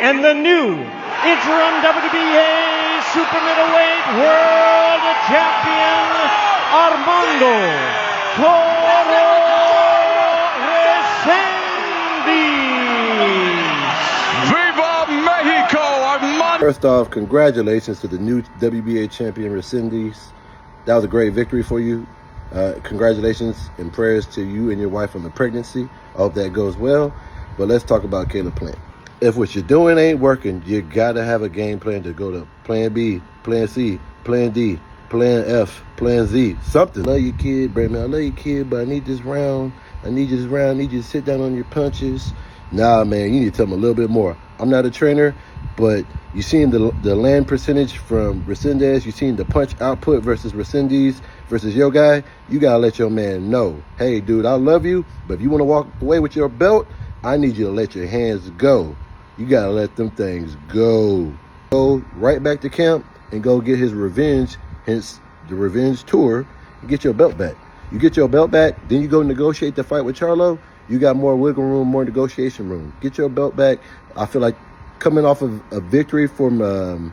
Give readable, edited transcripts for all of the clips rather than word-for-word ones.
And the new interim WBA super middleweight world champion, Armando Toro Reséndiz. Viva Mexico, Armando! First off, congratulations to the new WBA champion, Reséndiz. That was a great victory for you. Congratulations and prayers to you and your wife on the pregnancy. I hope that goes well. But let's talk about Caleb Plant. If what you're doing ain't working, you got to have a game plan to go to plan B, plan C, plan D, plan F, plan Z, something. I love your kid, Brandon. I love your kid, but I need this round. I need you this round. I need you to sit down on your punches. Nah, man, you need to tell them a little bit more. I'm not a trainer, but you seen the land percentage from Reséndiz. You seen the punch output versus Reséndiz versus your guy. You got to let your man know, hey, dude, I love you, but if you want to walk away with your belt, I need you to let your hands go. You got to let them things go. Go right back to camp and go get his revenge, hence the revenge tour, and get your belt back. You get your belt back, then you go negotiate the fight with Charlo. You got more wiggle room, more negotiation room. Get your belt back. I feel like coming off of a victory from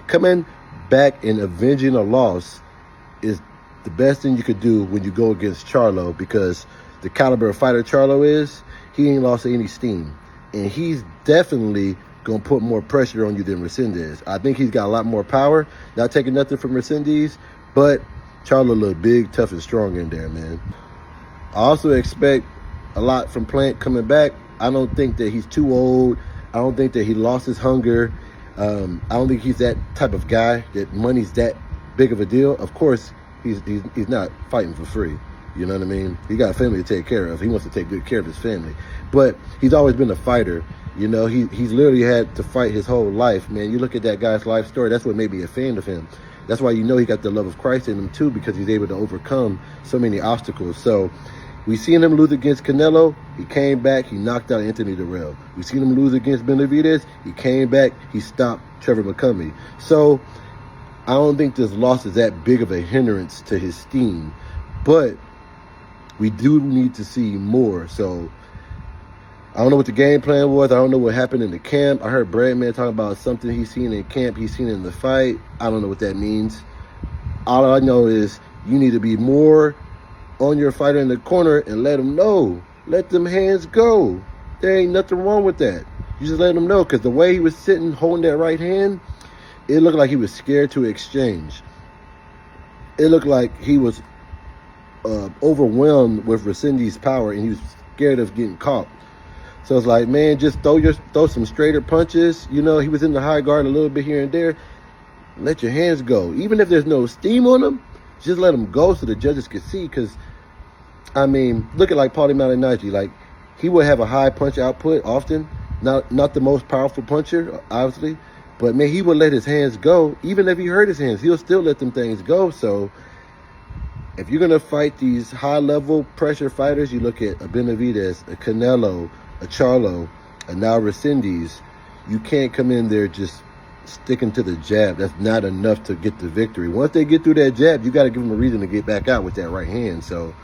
coming back and avenging a loss is the best thing you could do when you go against Charlo, because the caliber of fighter Charlo is, he ain't lost any steam. And he's definitely going to put more pressure on you than Reséndiz. I think he's got a lot more power. Not taking nothing from Reséndiz, but Charlo look big, tough, and strong in there, man. I also expect a lot from Plant coming back. I don't think that he's too old. I don't think that he lost his hunger. I don't think he's that type of guy that money's that big of a deal. Of course, he's not fighting for free. You know what I mean? He got a family to take care of. He wants to take good care of his family. But he's always been a fighter. You know, he's literally had to fight his whole life, man. You look at that guy's life story, that's what made me a fan of him. That's why you know he got the love of Christ in him too, because he's able to overcome so many obstacles. So we seen him lose against Canelo. He came back. He knocked out Anthony Durrell. We seen him lose against Benavidez. He came back. He stopped Trevor McCummey. So I don't think this loss is that big of a hindrance to his steam. But we do need to see more. So I don't know what the game plan was. I don't know what happened in the camp. I heard Bradman talking about something he's seen in camp, he's seen in the fight. I don't know what that means. All I know is you need to be more on your fighter in the corner and let him know. Let them hands go. There ain't nothing wrong with that. You just let him know, because the way he was sitting holding that right hand, it looked like he was scared to exchange. It looked like he was overwhelmed with Reséndiz's power, and he was scared of getting caught. So it's like, man, just throw some straighter punches. You know, he was in the high guard a little bit here and there. Let your hands go. Even if there's no steam on him, just let him go so the judges can see. Because, I mean, look at like Paulie Malignaggi. Like, he would have a high punch output often. Not the most powerful puncher, obviously. But, man, he would let his hands go. Even if he hurt his hands, he'll still let them things go. So if you're going to fight these high-level pressure fighters, you look at a Benavidez, a Canelo, a Charlo, and now Reséndiz, you can't come in there just sticking to the jab. That's not enough to get the victory. Once they get through that jab, you got to give them a reason to get back out with that right hand. So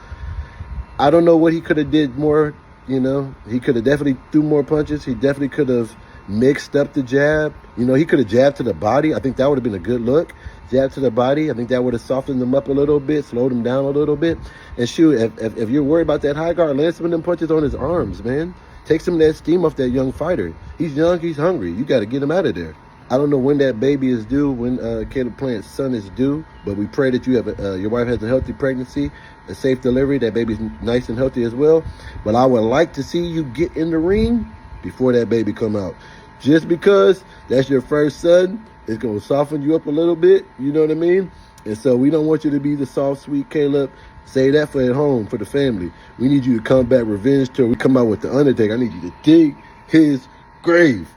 I don't know what he could have did more. You know, he could have definitely threw more punches. He definitely could have mixed up the jab. You know, he could have jabbed to the body. I think that would have been a good look. Jab to the body. I think that would have softened him up a little bit, slowed him down a little bit. And shoot, if you're worried about that high guard, land some of them punches on his arms, man. Take some of that steam off that young fighter. He's young, he's hungry. You got to get him out of there. I don't know when that baby is due, when Caleb Plant's son is due, but we pray that you have your wife has a healthy pregnancy, a safe delivery, that baby's nice and healthy as well. But I would like to see you get in the ring before that baby come out. Just because that's your first son, it's going to soften you up a little bit, you know what I mean? And so we don't want you to be the soft, sweet Caleb. Say that for at home, for the family. We need you to come back revenge tour. We come out with the Undertaker. I need you to dig his grave.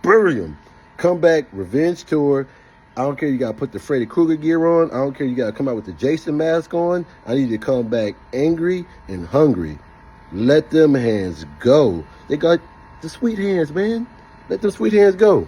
Bury him. Come back, revenge tour. I don't care you got to put the Freddy Krueger gear on. I don't care you got to come out with the Jason mask on. I need you to come back angry and hungry. Let them hands go. They got the sweet hands, man. Let them sweet hands go.